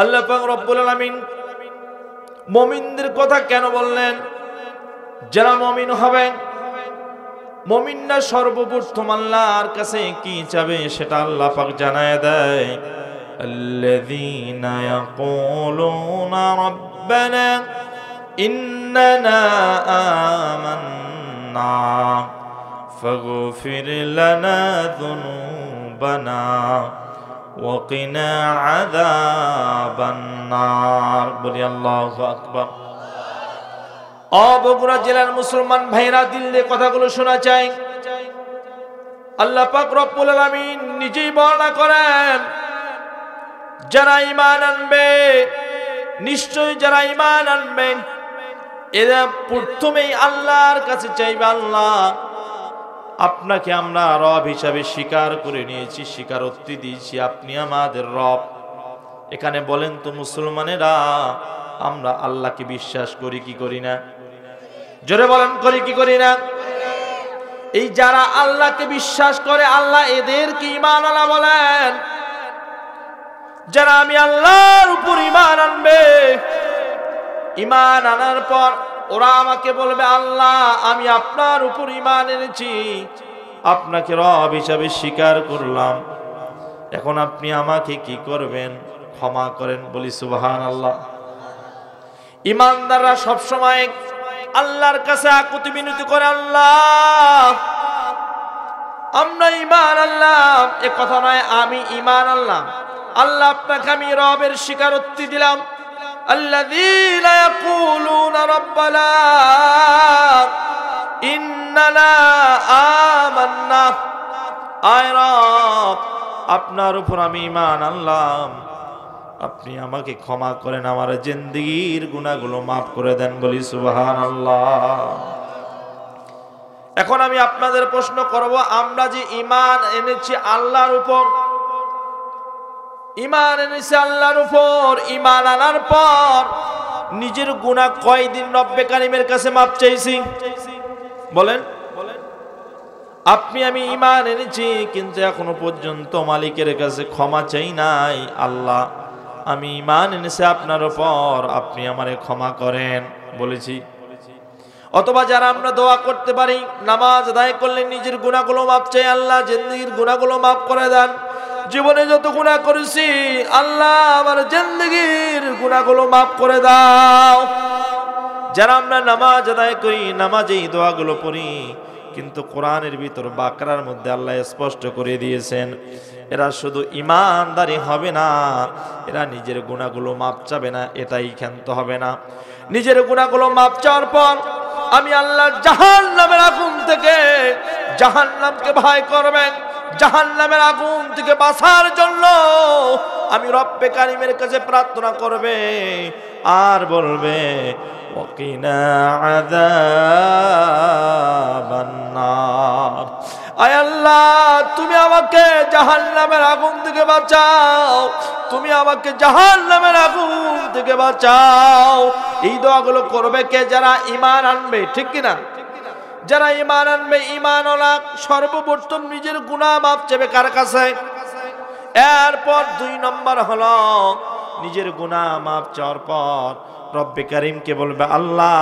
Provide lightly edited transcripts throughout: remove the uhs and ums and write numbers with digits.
আল্লাহ পাক রব্বুল আলামিন মুমিনদের কথা কেন বললেন? যারা মুমিন হবে, মুমিনরা সর্বপ্রথম আল্লাহর কাছে কি চাবে সেটা আল্লাহ পাক জানায় দেয়। আল্লাযীনা ইয়াকুলুনা রাব্বানা ইন্নানা আমান্না ফাগফির লানা যুনুবানা ওয়া কিনা আযাবান নার। বলি আল্লাহু আকবার। বগুড়া জেলার মুসলমান ভাইরা দিল দিয়ে কথাগুলো শোনা চাই। আল্লাহ পাক রব্বুল আলামিন নিজেই বর্ণনা করেন, যারা ঈমান আনবে, নিশ্চয়ই যারা ঈমান আনবে এরা প্রথমেই আল্লাহর কাছে চাইবে, আল্লাহ আপনাকে আমরা রব হিসাবে স্বীকার করে নিয়েছি, স্বীকারোক্তি দিয়েছি, আপনি আমাদের রব। এখানে বলেন তো মুসলমানেরা, আমরা আল্লাহকে বিশ্বাস করি কি করি না? জোরে বলেন, করি কি করি না? এই যারা আল্লাহকে বিশ্বাস করে, আল্লাহ এদেরকে ঈমানওয়ালা বলেন। যারা আমি আল্লাহর উপর ঈমান আনবে, ঈমান আনার পর ওরা আমাকে বলবে, আল্লাহ আমি আপনার উপর ঈমান এনেছি, আপনাকে রব হিসাবে স্বীকার করলাম, এখন আপনি আমাকে কি করবেন? ক্ষমা করেন। বলি সুবহানাল্লাহ। ঈমানদাররা সব সময় আল্লাহর কাছে আকুতি বিনতি করে, আল্লাহ আমরা ঈমান আনলাম, এ কথা নয় আমি ঈমান আনলাম, আল্লাহ আপনাকে আমি রবের স্বীকারোক্তি দিলাম। আল্লাযীনা ইয়াকুলুনা রাব্বানা ইন্নানা আমান্না, আয় রব আপনার উপর আমি ঈমান আনলাম, আপনি আমাকে ক্ষমা করেন, আমার জিন্দেগীর গুনাহগুলো মাফ করে দেন। বলি সুবহানাল্লাহ। এখন আমি আপনাদের প্রশ্ন করব, আমরা যে ঈমান এনেছি আল্লাহর উপর, ঈমান এনেছি আল্লাহর উপর, ঈমান আনার পর নিজের গুনাহ কয়দিন রব্বে কারীমের কাছে মাফ চাইছি? বলেন। আপনি আমি ঈমান এনেছি কিন্তু এখনো পর্যন্ত মালিকের কাছে ক্ষমা চাই নাই, আল্লাহ আমি ঈমান এনেছি আপনার উপর, আপনি আমারে ক্ষমা করেন বলেছি। অথবা যারা আমরা দোয়া করতে পারি, নামাজ আদায় করলে নিজের গুনাহগুলো মাফ চাই, আল্লাহ জিন্দেগীর গুনাহগুলো মাফ করে দেন, জীবনে যত গুনাহ করেছি আল্লাহ আমার জিন্দেগীর গুনাহগুলো মাফ করে দাও। যারা আমরা নামাজ আদায় করি, নামাজে এই দোয়াগুলো পড়ি, কিন্তু কোরআনের ভিতর বাকরার মধ্যে আল্লাহ স্পষ্ট করে দিয়েছেন, এরা শুধু ঈমানদারি হবে না, এরা নিজের গুনাহগুলো মাফ চাবে না, এটাই ক্ষান্ত হবে না। নিজের গুনাহগুলো মাফ চাওয়ার পর আমি আল্লাহ জাহান্নামের আগুন থেকে, জাহান্নামকে ভয় করবেন, জাহান্নামের আগুন থেকে বাঁচার জন্য আমি রব্বে কারীমের কাছে প্রার্থনা করবে আর বলবে, ওয়াকিনা আযাবান নার, আয় আল্লাহ তুমি আমাকে জাহান্নামের আগুন থেকে বাঁচাও, তুমি আমাকে জাহান্নামের আগুন থেকে বাঁচাও। এই দোয়াগুলো করবে কে? যারা ঈমান আনবে, ঠিক কিনা? যারা ঈমান আনবে, ঈমানওয়ালা সর্বপ্রথম নিজের গুনাহ মাফ চাইবে কার কাছে? এরপর 2 নম্বর হলো নিজের গুনাহ মাফ চাওয়ার পর রব্বে কারীমকে বলবে, আল্লাহ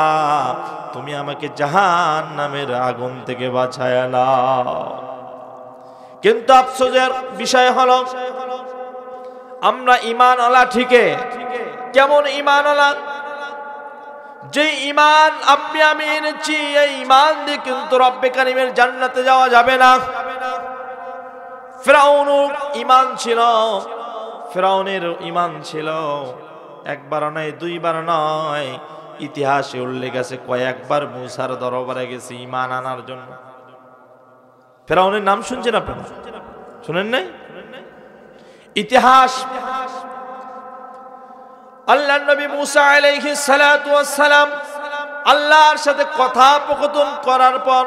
তুমি আমাকে জাহান্নামের আগুন থেকে বাঁচায় নাও। কিন্তু আফসোসের বিষয় হলো আমরা ঈমানওয়ালা ঠিকই, কেমন ঈমানওয়ালা? যে ঈমান আপনি আমি এনেছি, এই ঈমান দিয়ে কিন্তু রব্বে কারীমের জান্নাতে যাওয়া যাবে না। ফিরআউনের ঈমান ছিল, ফিরআউনের ঈমান ছিল একবার নয়, 2 বার নয়, ইতিহাসে উল্লেখ আছে কয়েকবার মুসার দরবারে গেছে ঈমান আনার জন্য। ফিরআউনের নাম শুনছেন আপনারা? শুনেন নাই? ইতিহাস। আল্লাহর নবী মুসা আলাইহিস সালাতু ওয়াস সালাম আল্লাহর সাথে কথোপকথন করার পর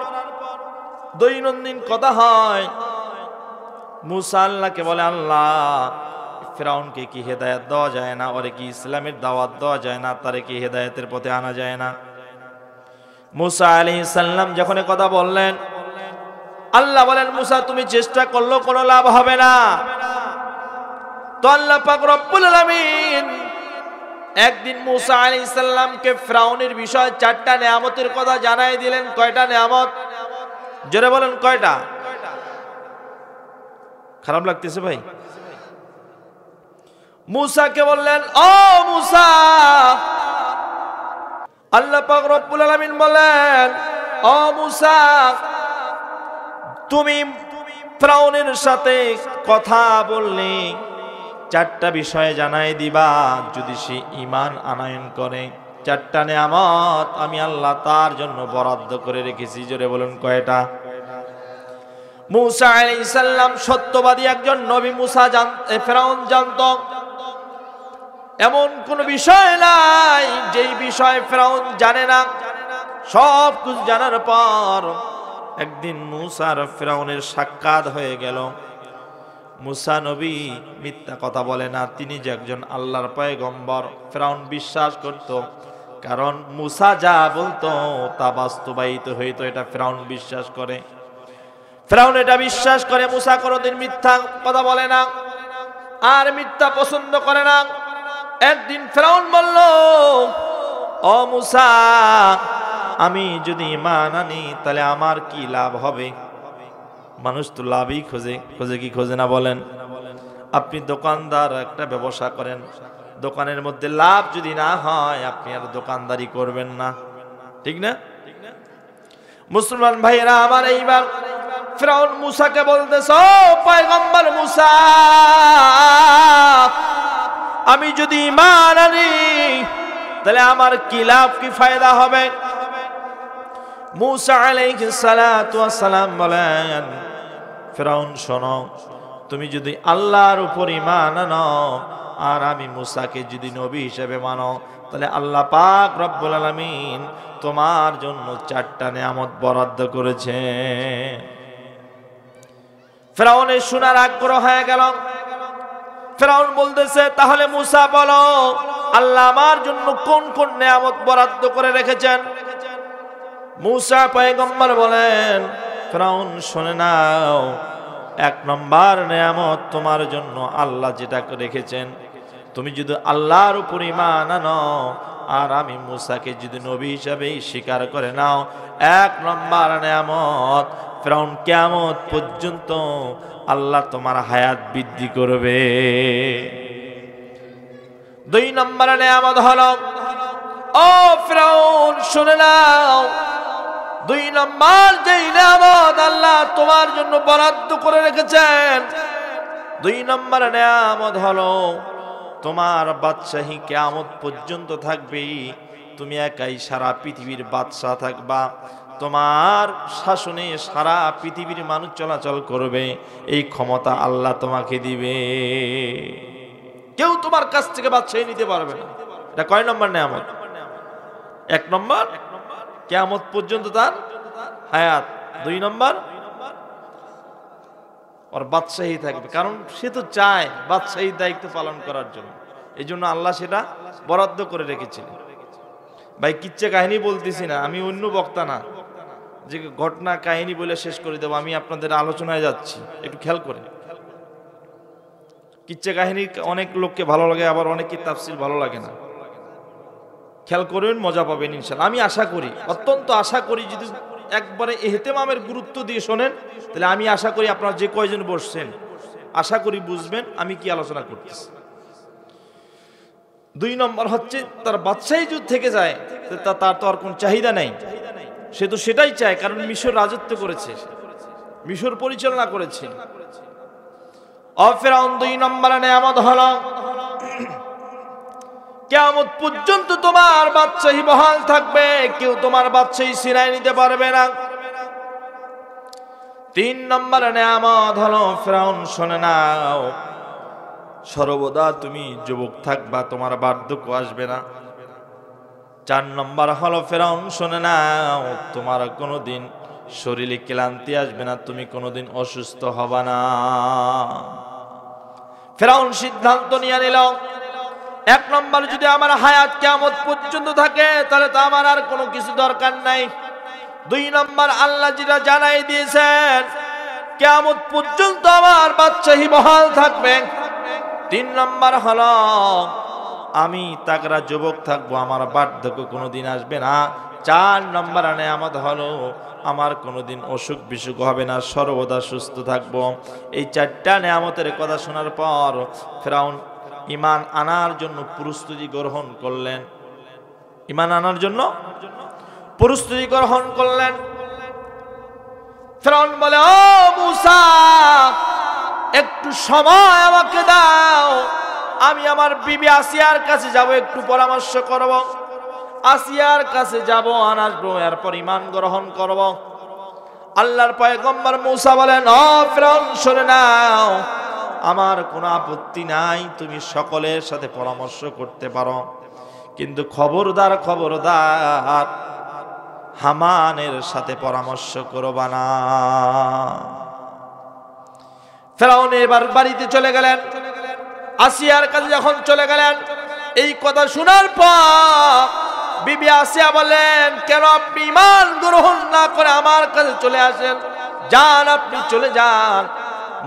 দৈনন্দিন কথা হয়, মুসা আল্লাহকে বলে, আল্লাহ ফিরআউনকে কি হেদায়েত দেওয়া যায় না? ওরে কি ইসলামের দাওয়াত দেওয়া যায় না? তারে কি হেদায়েতের পথে আনা যায় না? মুসা আলাইহিস সালাম যখন কথা বললেন, আল্লাহ বলেন, মুসা তুমি চেষ্টা করলেও কোনো লাভ হবে না। তো আল্লাহ পাক রব্বুল আলামিন একদিন মুসা আলাইহিস সালামকে ফিরআউনের বিষয়ে 4টা নিয়ামতের কথা জানাই দিলেন। কয়টা নিয়ামত? জোরে বলেন কয়টা? খারাপ লাগতেছে ভাই? মুসাকে বললেন, ও মুসা, আল্লাহ পাক রব্বুল আলামিন বলেন, ও মুসা, তুমি ফিরআউনের সাথে কথা বললে 4টা বিষয়ে জানাই দিবা, যদি সে ঈমান আনয়ন করে 4টা নিয়ামত আমি আল্লাহ তার জন্য বরাদ্দ করে রেখেছি। জোরে বলুন কয়টা? মুসা আলাইহিস সালাম সত্যবাদী একজন নবী। ফিরআউন জানতো এমন কোন বিষয় নাই যেই বিষয় ফিরআউন জানে না। সব কিছু জানার পর একদিন মুসা আর ফিরআউনের সাক্ষাৎ হয়ে গেল। মুসা নবী মিথ্যা কথা বলে না, তিনি যে একজন আল্লাহর পয়গম্বর ফিরআউন বিশ্বাস করত, কারণ মুসা যা বলতো তা বাস্তবায়িত হইতো, এটা ফিরআউন বিশ্বাস করে। ফিরআউন এটা বিশ্বাস করে মুসা কোনদিন মিথ্যা কথা বলে না আর মিথ্যা পছন্দ করে না। একদিন ফিরআউন বলল, ও মুসা, আমি যদি ঈমান আনি তাহলে আমার কি লাভ হবে? মানুষ তো লাভই খোঁজে, খোঁজে কি খোঁজে না বলেন? আপনি দোকানদার, একটা ব্যবসা করেন, দোকানের মধ্যে লাভ যদি না হয় আপনি আর দোকানদারি করবেন না, ঠিক না? মুসলমান ভাইয়েরা আমার, এইবার ফিরআউন মুসাকে বলতেছে, ও পয়গম্বর মুসা, আমি যদি ঈমান আনি তাহলে আমার কি লাভ, কি ফায়দা হবে? মুসা আলাইহিস সালাতু ওয়াস সালাম বলেন, ফিরআউন শোনো, তুমি যদি আল্লাহর উপর ঈমান আনো আর আমি মুসাকে যদি নবী হিসেবে মানো, তাহলে আল্লাহ পাক রব্বুল আলামিন তোমার জন্য 4টা নিয়ামত বরাদ্দ করেছে। ফিরআউনের শোনার আগ্রহ হয়ে গেল। ফিরআউন বলতেছে, তাহলে মুসা বলো, আল্লাহ আমার জন্য কোন কোন নিয়ামত বরাদ্দ করে রেখেছেন? মুসা পয়গম্বর বলেন, ফিরআউন শুনে নাও, 1 নম্বর নিয়ামত তোমার জন্য আল্লাহ যেটা রেখেছেন, তুমি যদি আল্লাহর উপর ঈমান আনো আর আমি মুসাকে যদি নবী হিসাবে স্বীকার করে নাও, 1 নম্বর নিয়ামত, ফিরআউন কিয়ামত পর্যন্ত আল্লাহ তোমার হায়াত বৃদ্ধি করবে। 2 নম্বর নিয়ামত হলো, ও ফিরআউন শুনে নাও, 2 নম্বর যেই নিয়ামত আল্লাহ তোমার জন্য বরাদ্দ করে রেখেছেন, 2 নম্বর নিয়ামত হলো তোমার বাদশাহী কিয়ামত পর্যন্ত থাকবে। তুমি একাই সারা পৃথিবীর বাদশা থাকবা, তোমার শাসনে সারা পৃথিবীর মানুষ চলাচল করবে, এই ক্ষমতা আল্লাহ তোমাকে দিবে, কেউ তোমার কাছ থেকে বাদশাহী নিতে পারবে না। এটা কয় নম্বর নিয়ামত? 1 নম্বর, কিয়ামত পর্যন্ত তার হায়াত। 2 নম্বর, ওর বাদশাহী থাকবে, কারণ সে তো চায় বাদশাহীর দায়িত্ব পালন করার জন্য, এই জন্য আল্লাহ সেটা বরাদ্দ করে রেখেছিলেন। ভাই কিচ্ছা কাহিনী বলতেছি না, আমি অন্য বক্তা না যে ঘটনা কাহিনী বলে শেষ করে দেবো, আমি আপনাদের আলোচনায় যাচ্ছি, একটু খেয়াল করেন। কিচ্ছা কাহিনী অনেক লোককে ভালো লাগে, আবার অনেকে তাফসীর ভালো লাগে না। খেয়াল করবেন, মজা পাবেন ইনশাআল্লাহ। আমি আশা করি, অত্যন্ত আশা করি, যদি একবারে ইহতেমামের গুরুত্ব দিয়ে শোনেন, তাহলে আমি আশা করি আপনারা যে কয়জন বসছেন আশা করি বুঝবেন আমি কি আলোচনা করতেছি। 2 নম্বর হচ্ছে, তার বাদশাহী যদি থেকে যায় তার তো আর কোন চাহিদা নেই, সে তো সেটাই চায়, কারণ মিশর রাজত্ব করেছে, মিশর পরিচালনা করেছে। ফিরআউন 2 নম্বর নিয়ামত হলো, কিয়ামত পর্যন্ত তোমার বাদশাহী বহাল থাকবে, কেউ তোমার বাদশাহী ছিনায় নিতে পারবে না। 3 নম্বর নিয়ামত হলো, ফিরআউন শুনে নাও, সর্বদা তুমি যুবক থাকবা, তোমার বার্ধক্য আসবে না। 4 নম্বর হলো, ফিরআউন শুনে নাও, তোমার কোনোদিন শরীরে ক্লান্তি আসবে না, তুমি কোনোদিন অসুস্থ হবা না। ফিরআউন সিদ্ধান্ত নিয়ে নিল, 1 নম্বর, যদি আমার হায়াত কিয়ামত পর্যন্ত থাকে তাহলে তো আমার আর কোনো কিছু দরকার নাই। 2 নম্বর, আল্লাহ যেটা জানাই দিয়েছেন কিয়ামত পর্যন্ত আমার বাদশাহী বহাল থাকবে। 3 নম্বর হলো, আমি তাগড়া যুবক থাকবো, আমার বার্ধক্য কোনোদিন আসবে না। 4 নম্বর নেয়ামত হলো আমার কোনোদিন অসুখ বিসুখ হবে না, সর্বদা সুস্থ থাকবো। এই 4টা নেয়ামতের কথা শোনার পর ফিরআউন ঈমান আনার জন্য প্রস্তুতি গ্রহণ করলেন। ঈমান আনার জন্য প্রস্তুতি গ্রহণ করলেন। ফিরআউন বলে, ও মূসা, একটু সময় আমাকে দাও, আমি আমার বিবি আসিয়ার কাছে যাব, একটু পরামর্শ করব, আসিয়ার কাছে যাব, আসবো, এরপর ঈমান গ্রহণ করব। আল্লাহর পয়গম্বর মূসা বলেন, ও ফিরআউন শুনে নাও, আমার কোনো আপত্তি নাই, তুমি সকলের সাথে পরামর্শ করতে পারো, কিন্তু খবরদার খবরদার হামানের সাথে পরামর্শ করবা না। ফিরআউন এবার বাড়িতে চলে গেলেন। আসিয়ার কাছে যখন চলে গেলেন, এই কথা শোনার পর বিবি আসিয়া বলেন, কেন আপনি ঈমান গ্রহণ না করে আমার কাছে চলে আসেন? যান, আপনি চলে যান,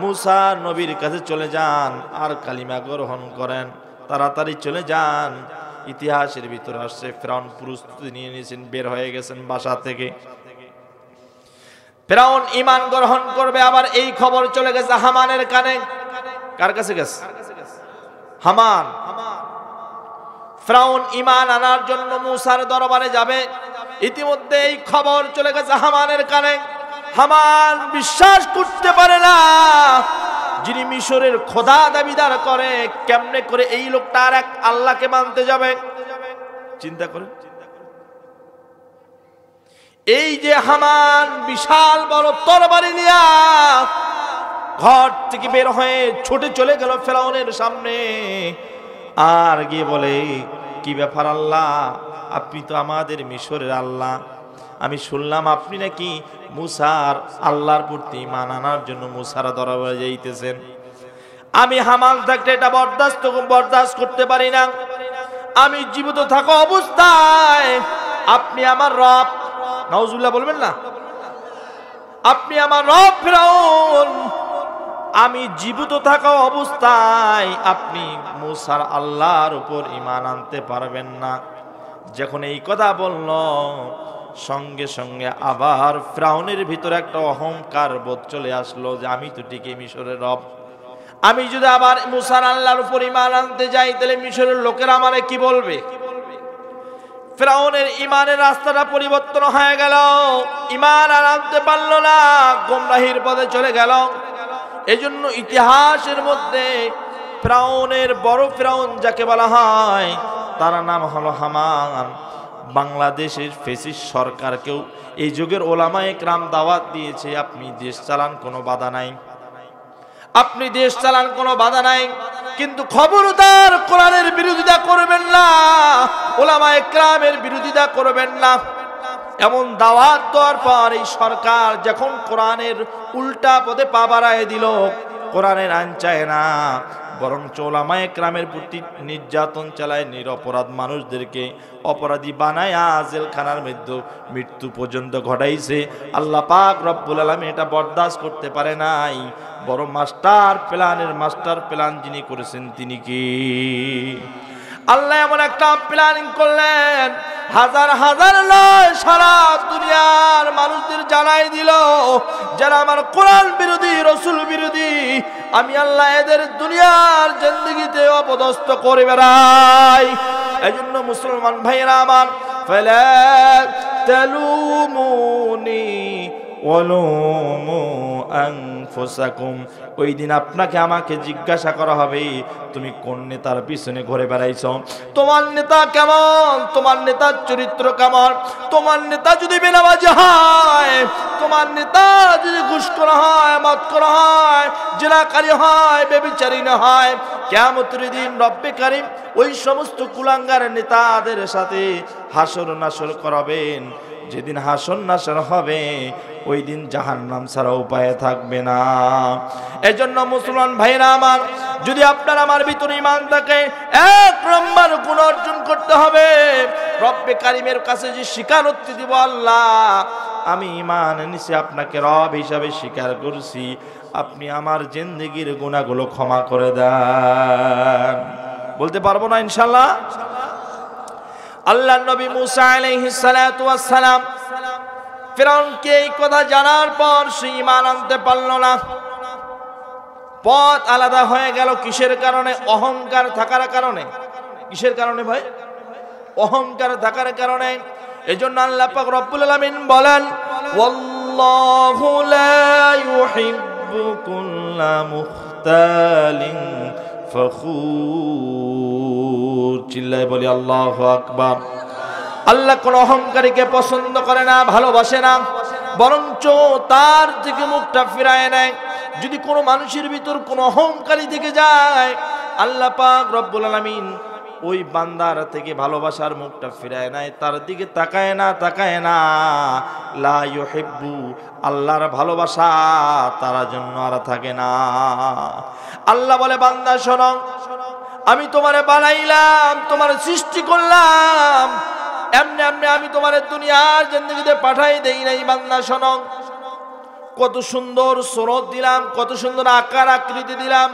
মূসা নবীর কাছে চলে যান আর কালিমা গ্রহণ করেন, তাড়াতাড়ি চলে যান। ইতিহাসের ভিতরে আসছে ফিরআউন প্রস্তুতি নিয়ে নিয়েছেন, বের হয়ে গেছেন বাসা থেকে। ফিরআউন ঈমান গ্রহণ করবে, আবার এই খবর চলে গেছে হামানের কানে। কার কাছে গেছে? হামান। ফিরআউন ঈমান আনার জন্য মূসার দরবারে যাবে, ইতিমধ্যে এই খবর চলে গেছে হামানের কানে। হামান বিশ্বাস করতে পারে না, যিনি মিশরের খোদা দাবিদার করে, কেমনে করে এই লোকটা আর এক আল্লাহকে মানতে যাবে? চিন্তা করে, এই যে হামান বিশাল বড় তরবারি নিয়া ঘর থেকে বের হয়ে ছুটে চলে গেল ফিরআউনের সামনে, আর গিয়ে বলে, কি ব্যাপার আল্লাহ, আপনি তো আমাদের মিশরের আল্লাহ, আমি শুনলাম আপনি নাকি মূসার আল্লাহর প্রতি ঈমান আনার জন্য মূসার দরবারে যাইতেছেন। আমি হামান থাকতে এটা বরদাস্ত করতে পারি না। আমি জীবিত থাকা অবস্থায় আপনি আমার রব, নাউজুবিল্লাহ বলবেন না, আপনি আমার রব ফিরআউন, আমি জীবিত থাকা অবস্থায় আপনি মূসার আল্লাহর উপর ঈমান আনতে পারবেন না। যখন এই কথা বলল, সঙ্গে সঙ্গে আবার ফিরআউনের ভিতরে একটা অহংকার বোধ চলে আসলো যে আমি তো ঠিকই মিশরের রব, আমি যদি আবার মূসার আল্লাহর উপর ঈমান আনতে যাই তাহলে মিশরের লোকেরা আমারে কি বলবে? ফিরআউনের ঈমানের রাস্তাটা পরিবর্তন হয়ে গেল, ঈমান আর আনতে পারল না, গোমরাহির পথে চলে গেল। এজন্য ইতিহাসের মধ্যে ফিরআউনের বড় ফিরআউন যাকে বলা হয় তার নাম হলো হামান। বাংলাদেশের ফ্যাসিস্ট সরকারকেও এই যুগের ওলামায়ে কেরাম দাওয়াত দিয়েছে, আপনি দেশ চালান, কোনো বাধা নাই, আপনি দেশ চালান, কোনো বাধা নাই, কিন্তু খবরদার কোরআনের বিরোধিতা করবেন না, ওলামায়ে কেরামের বিরোধিতা করবেন না। এমন দাওয়াত দেওয়ার পর এই সরকার যখন কোরআনের উল্টা পদে পা বাড়ায় দিল, কোরআনের আইন চায় না, বরং ওলামায়ে কেরামের প্রতি নির্যাতন চালায়, নিরপরাধ মানুষদেরকে অপরাধী বানায় জেলখানার মধ্যে মৃত্যু পর্যন্ত ঘটাইছে। আল্লাহ পাক রব্বুল আলামিন এটা বরদাস্ত করতে পারে নাই। বড় মাস্টার প্ল্যান যিনি করেছেন তিনি কি? আল্লাহ এমন একটা প্ল্যানিং করলেন, হাজার হাজার নয়, সারা দুনিয়ার মানুষদের জানাই দিল, যারা আমার কোরআন বিরোধী, রসুল বিরোধী, আমি আল্লাহ এদের দুনিয়ার জিন্দেগিতে অপদস্থ করে বেড়াই। এই জন্য মুসলমান ভাইয়েরা আমার, ফালা তালুমুনি ওয়ালুমু আনফুসাকুম, ওই দিন আপনাকে আমাকে জিজ্ঞাসা করা হবে, তুমি কোন নেতার পিছনে ঘুরে বেড়াইছ? তোমার নেতা কেমন? তোমার নেতার চরিত্র কেমন? তোমার নেতা যদি বেনামাজি হয়, তোমার নেতা যদি ঘুষখোর হয়, মদ করা হয়, জিনাকারী হয়, ব্যভিচারিণী হয়, কিয়ামতের দিন রব্বে কারীম ওই সমস্ত কুলাঙ্গার নেতাদের সাথে হাসর নাসর করাবেন। যেদিন হাসর নাসর হবে ওই দিন জাহান্নাম ছাড়া উপায় থাকবে না। এজন্য মুসলমান ভাইরা আমার, যদি আপনার আমার ভিতরে ঈমান থাকে, 1 নম্বর গুণ অর্জন করতে হবে, রব্বে কারীমের কাছে যে স্বীকারোক্তি দিব, আল্লাহ আমি ঈমান এনেছি, আপনাকে রব হিসাবে স্বীকার করছি, আপনি আমার জিন্দেগির গুনাহগুলো ক্ষমা করে দেন। বলতে পারবো না ইনশাআল্লাহ। আল্লাহর নবী মুসা আলাইহিস সালাতু ওয়াস সালাম ফিরআউনকে এই কথা জানার পর সে ঈমান আনতে পারল না। পথ আলাদা হয়ে গেল কিসের কারণে? অহংকার থাকার কারণে। কিসের কারণে ভাই? অহংকার থাকার কারণে। এজন্য আল্লাহ পাক রব্বুল আলামিন বলেন, ওয়াল্লাহু লা ইউহিব্বু কুল্লা মুখতালিন ফখুর। চিল্লায় বলি আল্লাহু আকবার। আল্লাহ কোন অহংকারীকে পছন্দ করে না, ভালোবাসে না, বরঞ্চ তার থেকে মুখটা ফিরায় নেয়। যদি কোনো মানুষের ভিতর কোন অহংকারী থেকে যায়, আল্লাহ পাক রব্বুল আলামিন ওই বান্দার থেকে ভালোবাসার মুখটা ফিরায় নেয়, তার দিকে তাকায় না। লা ইউহিব্বু, আল্লাহর ভালোবাসা তার জন্য আর থাকে না। আল্লাহ বলে, বান্দা শোনো, আমি তোমারে বানাইলাম, তোমার সৃষ্টি করলাম, এমনি এমনি আমি তোমার দুনিয়ার জিন্দেগিতে পাঠাই দেই নাই। বান্দা শোনো, কত সুন্দর সুরত দিলাম, কত সুন্দর আকার আকৃতি দিলাম।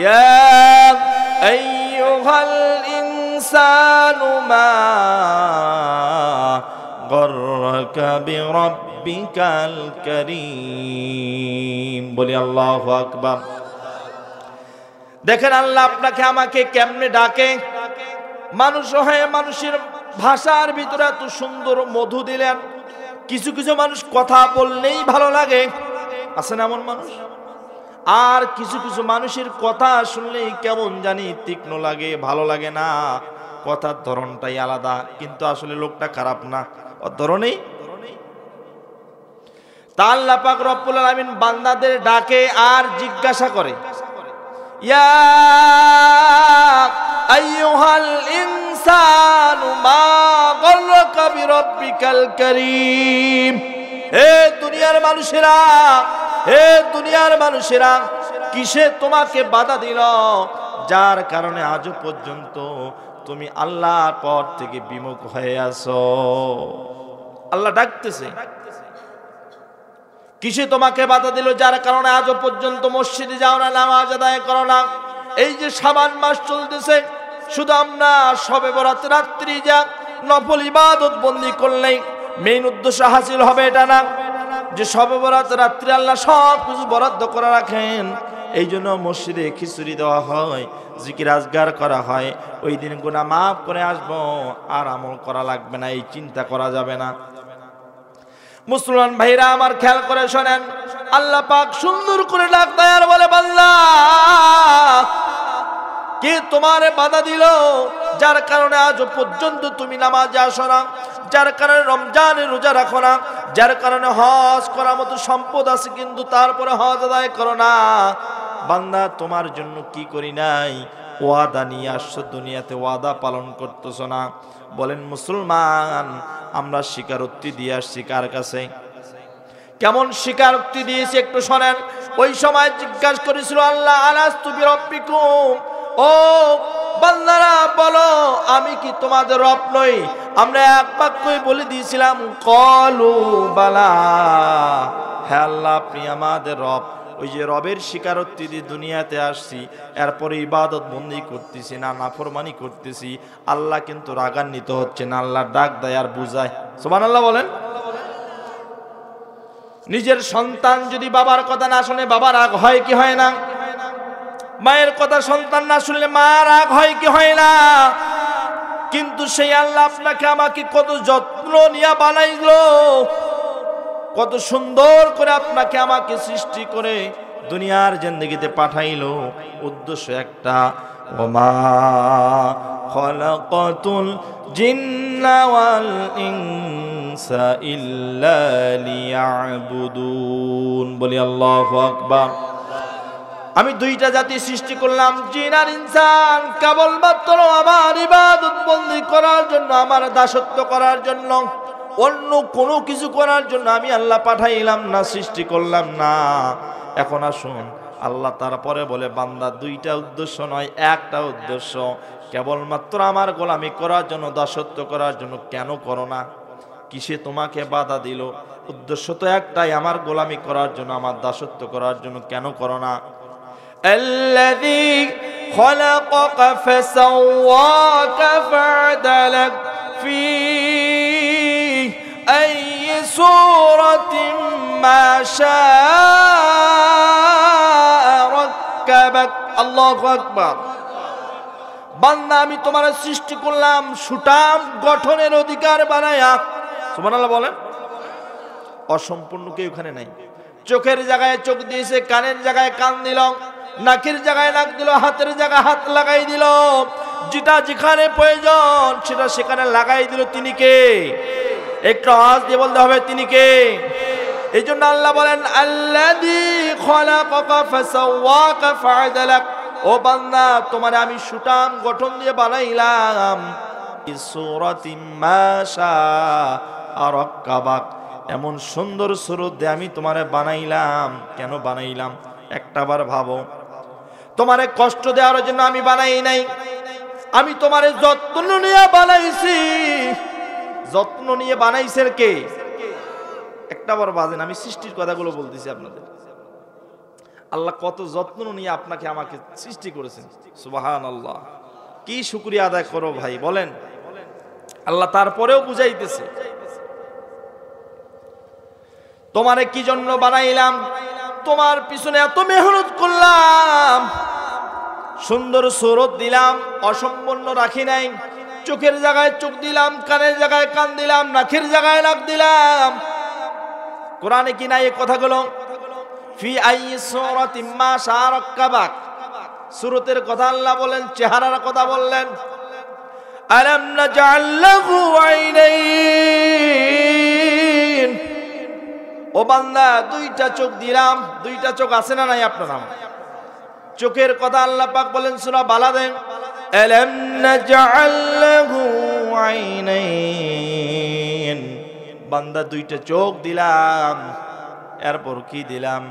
ইয়া আইয়ুহাল ইনসানু মা গররাকা বিরাব্বিকাল কারীম। বলি আল্লাহু আকবার। দেখেন আল্লাহ আপনাকে আমাকে কেমনে ডাকে। মানুষ হয়ে মানুষের ভাষার ভিতরে এত সুন্দর মধু দিলেন। কিছু কিছু মানুষ কথা বললেই ভালো লাগে, আছে না এমন মানুষ? আর কিছু কিছু মানুষের কথা শুনলেই কেমন জানি তীক্ষ্ণ লাগে, ভালো লাগে না। কথার ধরনটাই আলাদা, কিন্তু আসলে লোকটা খারাপ না, ওর ধরনেই। তা আল্লাহ পাক রব্বুল আলামিন বান্দাদের ডাকে আর জিজ্ঞাসা করে, ইয়া আইয়ুহাল ইনসানু মা গররাকা বিরাব্বিকাল কারীম। হে দুনিয়ার মানুষেরা, হে দুনিয়ার মানুষেরা, কিসে তোমাকে বাধা দিল যার কারণে আজও পর্যন্ত তুমি আল্লাহর পথ থেকে বিমুখ হয়ে আছো? আল্লাহ ডাকতেছে, কিসে তোমাকে বাধা দিল যার কারণে আজও পর্যন্ত মসজিদে যাও না, নামাজ আদায় করো না? এই যে শাবান মাস চলতেছে, শুধু আমরা শবে বরাত রাত্রি যা নফল ইবাদত বন্দি করলেই মেইন উদ্দেশ্য হাসিল হবে এটা না, যে শবে বরাত রাত্রি আল্লাহ সব কিছু বরাদ্দ করে রাখেন। এই জন্য মসজিদে খিচুড়ি দেওয়া হয়, জিকির আজগার করা হয়। ওই দিন গুনাহ মাফ করে আসবো, আর আমল করা লাগবে না, এই চিন্তা করা যাবে না। মুসলমান ভাইরা আমার খেয়াল করে শোনেন, আল্লাহ পাক সুন্দর করে ডাক দেয় আর বলে, বান্দা কে তোমারে বাধা দিল যার কারণে আজ পর্যন্ত তুমি নামাজে আসো না, যার কারণে রমজানে রোজা রাখো না, যার কারণে হজ করার মতো সম্পদ আছে কিন্তু তারপরে হজ আদায় করো না? বান্দা তোমার জন্য কি করি নাই? ওয়াদা নিয়ে আসছো দুনিয়াতে, ওয়াদা পালন করতেছ না। বলেন মুসলমান, আমরা স্বীকারোক্তি দিয়ে আসছি কার কাছে? কেমন স্বীকারোক্তি দিয়েছি একটু শোনেন। ওই সময় জিজ্ঞাসা করেছিল আল্লাহ, আলাস্তু বিরাব্বিকুম, ও বান্দারা বলো আমি কি তোমাদের রব নই? আমরা এক বাক্যই বলে দিয়েছিলাম, ক্বালু বালা, হ্যাঁ আল্লাহ আপনি আমাদের রব। ওই যে রবের স্বীকারোক্তি দিয়ে দুনিয়াতে আসছি, এরপরে ইবাদত বন্দি করতেছি না, নাফরমানি করতেছি, আল্লাহ কিন্তু রাগান্বিত হচ্ছে না। আল্লাহ ডাক দেয় আর বুঝায়। সুবহানাল্লাহ বলেন। নিজের সন্তান যদি বাবার কথা না শুনে বাবা রাগ হয় কি হয় না? মায়ের কথা সন্তান না শুনলে মা রাগ হয় কি হয় না? কিন্তু সেই আল্লাহ আপনাকে আমাকে কত যত্ন নিয়ে বানাইলো, কত সুন্দর করে আপনাকে আমাকে সৃষ্টি করে দুনিয়ার জিন্দেগিতে পাঠাইলো। উদ্দেশ্য একটা, ওমা খালাকাতুল জিন্না ওয়াল ইনসা ইল্লা লিয়াবুদুন। বলি আল্লাহু আকবার। আমি দুইটা জাতি সৃষ্টি করলাম, জিন আর ইনসান, কেবলমাত্র আমার ইবাদত বন্দি করার জন্য, আমার দাসত্ব করার জন্য। অন্য কোনো কিছু করার জন্য আমি আল্লাহ পাঠাইলাম না, সৃষ্টি করলাম না। এখন আসুন, আল্লাহ তারপরে বলে, বান্দা দুইটা উদ্দেশ্য নয়, একটা উদ্দেশ্য, কেবলমাত্র আমার গোলামি করার জন্য, দাসত্ব করার জন্য। কেন করো না? কিসে তোমাকে বাধা দিল? উদ্দেশ্য তো একটাই, আমার গোলামি করার জন্য, আমার দাসত্ব করার জন্য। কেন করো না? الذي خلقك فسواك فعدلك في أي سورة ما شاء ركبك الله أكبر বান্দা আমি তোমার সৃষ্টি করলাম সুঠাম গঠনের অধিকার বানায়া সুবহানাল্লাহ বলেন অসম্পূর্ণ কেউ এখানে নাই চোখের জায়গায় চোখ দিয়েছে কানের জায়গায় কান দিল নাকের জায়গায় নাক দিল হাতের জায়গায় হাত লাগাই দিল যেটা যেখানে প্রয়োজন সেটা সেখানে লাগাই দিল তিনি কে একটু আওয়াজ দিয়ে বলতে হবে তিনি কে এইজন্য আল্লাহ বলেন আল্লাযী খলাকাকা ফাসাওয়াকা ফাআদালাক ও বান্দা তোমারে আমি সুঠাম গঠন দিয়ে বানাইলাম সূরাতিন মাশা আরাক্কাবাক এমন সুন্দর সুরত দিয়ে আমি তোমারে বানাইলাম কেন বানাইলাম একটাবার ভাবো তোমারে কষ্ট দেওয়ার জন্য আমি বানাই নাই আমি তোমারে যত্ন নিয়ে বানাইছি যত্ন নিয়ে বানাইছেন কে একটাবার বাজেন আমি সৃষ্টির কথাগুলো বলতেছি আপনাদের আল্লাহ কত যত্ন নিয়ে আপনাকে আমাকে সৃষ্টি করেছেন সুবহানাল্লাহ কি শুকরিয়া আদায় করো ভাই বলেন আল্লাহ তারপরেও বুঝাইতেছে তোমারে কি জন্য বানাইলাম তোমার পিছনে এত মেহনত করলাম সুন্দর সুরত দিলাম অসম্পূর্ণ রাখি নাই চোখের জায়গায় চোখ দিলাম কানের জায়গায় কান দিলাম নাকের জায়গায় নাক দিলাম কোরআনে কি নাই এই কথাগুলো ফি আইয়ি সূরাতিন মা শারাক্কাবাক সূরতের কথা আল্লাহ বলেন চেহারার কথা বললেন আলাম নাজআল লাহু আইনাইন ও বান্দা দুইটা চোখ দিলাম দুইটা চোখ আছে না নাই আপনার চোখের কথা আল্লাহ পাক বলেন সূরা বালাদে আলাম নাজআল লাহু আইনাইন বান্দা দুইটা চোখ দিলাম এরপর কি দিলাম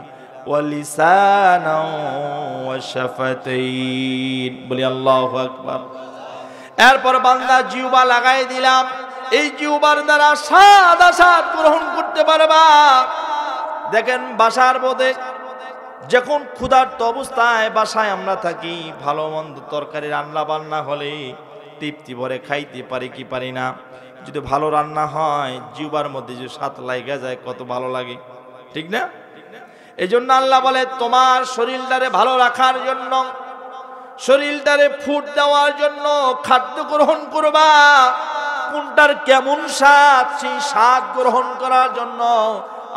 ওয়ালিসানা ওয়া শাফাতাইন বলি আল্লাহু আকবার এরপর বান্দা জিহ্বা লাগাই দিলাম এই জিহ্বার দ্বারা স্বাদ আস্বাদ গ্রহণ করতে পারবা দেখেন বাসার মধ্যে যখন ক্ষুধার্ত অবস্থায় বাসায় আমরা থাকি ভালো মন্দ তরকারি রান্না বান্না হলে তৃপ্তি ভরে খাইতে পারি কি পারি না যদি ভালো রান্না হয় জিহ্বার মধ্যে যে স্বাদ লাগা যায় কত ভালো লাগে ঠিক না এইজন্য আল্লাহ বলে তোমার শরীরটারে ভালো রাখার জন্য শরীরটারে ফুড দেওয়ার জন্য খাদ্য গ্রহণ করবা কোনটার কেমন স্বাদ সেই স্বাদ গ্রহণ করার জন্য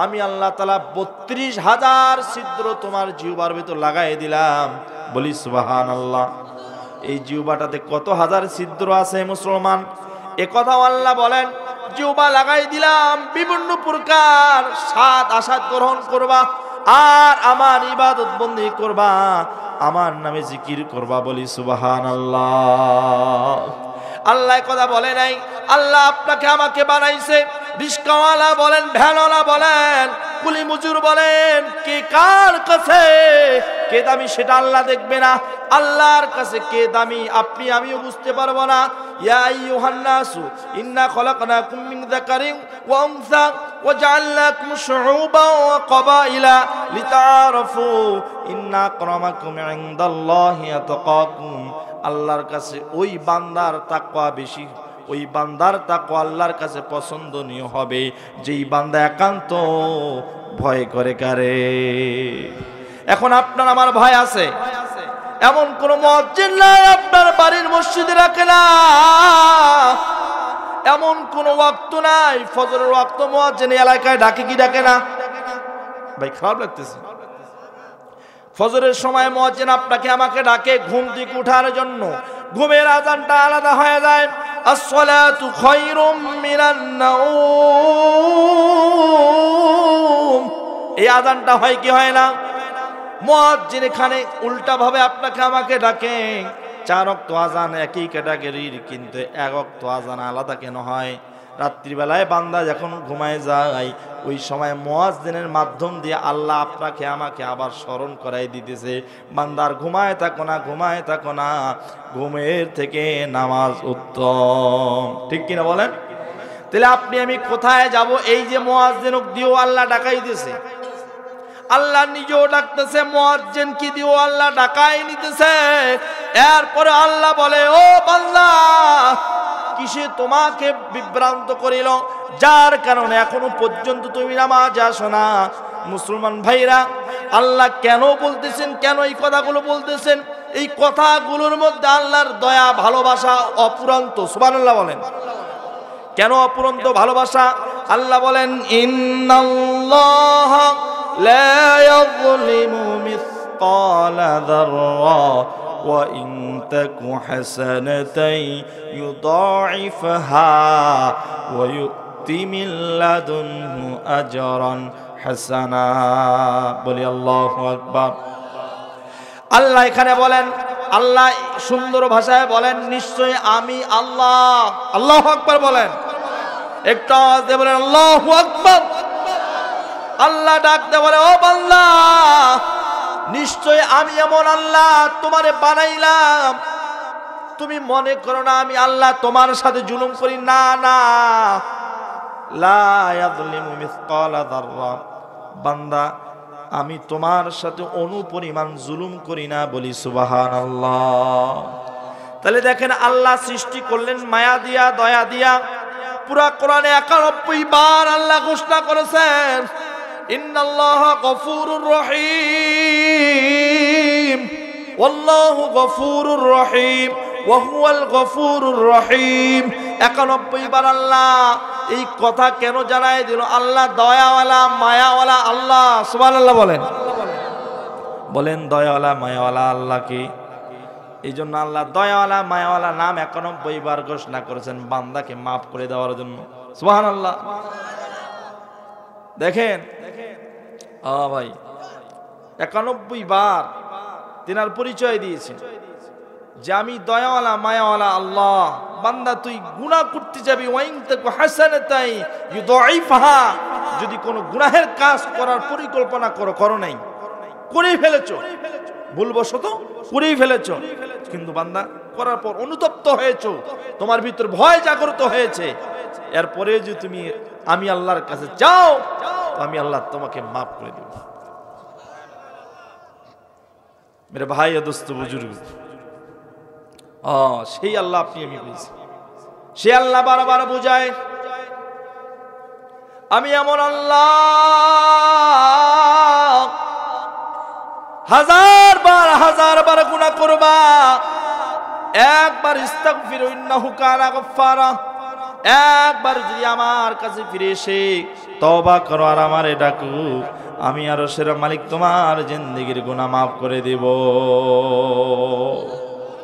আমি আল্লাহ তাআলা ৩২,০০০ ছিদ্র তোমার জিহ্বার ভিতর লাগাই দিলাম বলি সুবহানাল্লাহ এই জিহ্বাটাতে কত হাজার ছিদ্র আছে মুসলমান এ কথাও আল্লাহ বলেন জিহ্বা লাগাই দিলাম বিভিন্ন প্রকার স্বাদ আস্বাদ গ্রহণ করবা আর আমার ইবাদত বন্দেগী করবা আমার নামে জিকির করবা বলি সুবহানাল্লাহ আল্লাহ কথা বলে নাই আল্লাহ আপনাকে আমাকে বানাইছে রিস্কাওয়ালা বলেন ভ্যানওয়ালা বলেন কুলি মজুর বলেন কে কার কাছে কে দামি সেটা আল্লাহ দেখবে না আল্লাহর কাছে কে দামি আপনি আমিও বুঝতে পারবো না ইয়া আইয়ুহান নাসু ইন্না খলাকনাকুম মিন যাকারিন ওয়া উনসা ওয়া জাআলনাকুম শুউবান ওয়া ক্বাবাইলা লিতাআরাফু ইন্না আকরামাকুম ইনদাল্লাহি আতকাকুম আল্লাহর কাছে ওই বান্দার তাকওয়া বেশি ওই বান্দার তাকওয়া আল্লাহর কাছে পছন্দনীয় হবে যেই বান্দা একান্ত ভয় করে কারে এখন আপনার আমার ভয় আছে এমন কোন মুয়াজ্জিন নাই আপনার বাড়ির মসজিদে রাখে না এমন কোন ওয়াক্ত নাই ফজরের ওয়াক্ত মুয়াজ্জিন এলাকায় ডাকে কি ডাকে না ভাই খারাপ লাগতেছে ফজরের সময় মুয়াজ্জিন আপনাকে আমাকে ডাকে ঘুম থেকে ওঠার জন্য ঘুমের আযানটা আলাদা হয়ে যায় আসসালাতু খায়রুম মিনান নাওম এই আযানটা হয় কি হয় না মুয়াজ্জিন এখানে উল্টা ভাবে আপনাকে আমাকে ডাকে 4 ওয়াক্ত আযান একই ক্যাটাগরির কিন্তু 1 ওয়াক্ত আযান আলাদা কেন হয় রাত্রিবেলায় বান্দা যখন ঘুমায় যায় ওই সময় মুয়াজ্জিনের মাধ্যম দিয়ে আল্লাহ আপনাকে আমাকে আবার স্মরণ করাই দিতেছে বান্দার ঘুমায় থাকো না ঘুমের থেকে নামাজ উত্তম ঠিক কিনা বলেন তাহলে আপনি আমি কোথায় যাব এই যে মুয়াজ্জিনক দিও আল্লাহ ডাকাই দিয়েছে আল্লাহ নিজেও ডাকতেছে, মুয়াজ্জিন কি দিও আল্লাহ ডাকাই নিতেছে। এরপরে আল্লাহ বলে, ও বান্দা, কিসে তোমাকে বিভ্রান্ত করিল, যার কারণে এখনো পর্যন্ত তুমি নামাজে আসো না? মুসলমান ভাইরা, আল্লাহ কেন বলতেছেন, কেন এই কথাগুলো বলতেছেন? এই কথাগুলোর মধ্যে আল্লাহর দয়া ভালোবাসা অপুরান্ত। সুবহানাল্লাহ বলেন। কেন অপুরন্ত ভালোবাসা? আল্লাহ বলেন, ইন্নাল্লাহা লা ইয়াযলিমু মিসকালা যাররা ওয়া ইন তাকু হাসানাতান ইউদাইফহা ওয়া ইউতি মিন লাদুনহু আজরান হাসানা। বলি আল্লাহু আকবার। আল্লাহ এখানে বলেন, আল্লাহ সুন্দর ভাষায় বলেন, নিশ্চয় আমি আল্লাহ। আল্লাহু আকবার বলেন, একটু আওয়াজ দিয়ে বলেন আল্লাহু আকবার। আল্লাহ ডাকতে বলে, ও বান্দা, নিশ্চয় আমি এমন আল্লাহ তোমারে বানাইলাম, তুমি মনে করো না আমি আল্লাহ তোমার সাথে জুলুম করি। না না, লা ইয়াযলিমু মিসকালা যাররা, বান্দা আমি তোমার সাথে অনুপরিমাণ জুলুম করি না। বলি সুবহানাল্লাহ। তাহলে দেখেন, আল্লাহ সৃষ্টি করলেন মায়া দিয়া, দয়া দিয়া। পুরা কোরআনে 91 বার আল্লাহ ঘোষণা করেছেন, ইন্নাল্লাহা গফুরুর রহিম, ওয়াল্লাহু গফুরুর রহিম ওয়া হুয়াল গফুরুর রহিম। 91 বার আল্লাহ এই কথা কেন জানাই দিল? আল্লাহ দয়াওয়ালা, মায়াওয়ালা আল্লাহ। সুবহানাল্লাহ বলেন। বলেন দয়াওয়ালা, মায়াওয়ালা আল্লাহ কি? এই জন্য আল্লাহ দয়াওয়ালা, মায়াওয়ালা নাম 91 বার ঘোষণা করেছেন বান্দাকে মাফ করে দেওয়ার জন্য। সুবহানাল্লাহ। দেখেন ভাই, 91 বার তিনার পরিচয় দিয়েছেন যে আমি দয়াওয়ালা, মায়াওয়ালা আল্লাহ। বান্দা তুই গুনাহ করতে যাবি, ওয়াইন তাকু হাসানাতাই ইউদাইফহা, যদি কোনো গুনাহের কাজ করার পরিকল্পনা করো নাই, করেই ফেলেছো, ভুলবশত করেই ফেলেছো, কিন্তু বান্দা করার পর অনুতপ্ত হয়েছো, তোমার ভিতর ভয় জাগ্রত হয়েছে, এরপরে যে তুমি আমি আল্লাহর কাছে যাও, আমি আল্লাহ তোমাকে মাফ করে দেব। মেরে ভাই ও দোস্ত বুজুর্গ, সেই আল্লাহ আপনি আমি পেয়েছি। সে আল্লাহ বারবার বুঝায়, আমি এমন আল্লাহ, হাজার বার গুনাহ করবা, একবার ইস্তাগফিরু ইন্নাহু কানা গফফারা, একবার যদি আমার কাছে ফিরে এসে তওবা করো আর আমারে ডাকো, আমি আরশের মালিক তোমার জিন্দেগির গুনাহ মাফ করে দেব।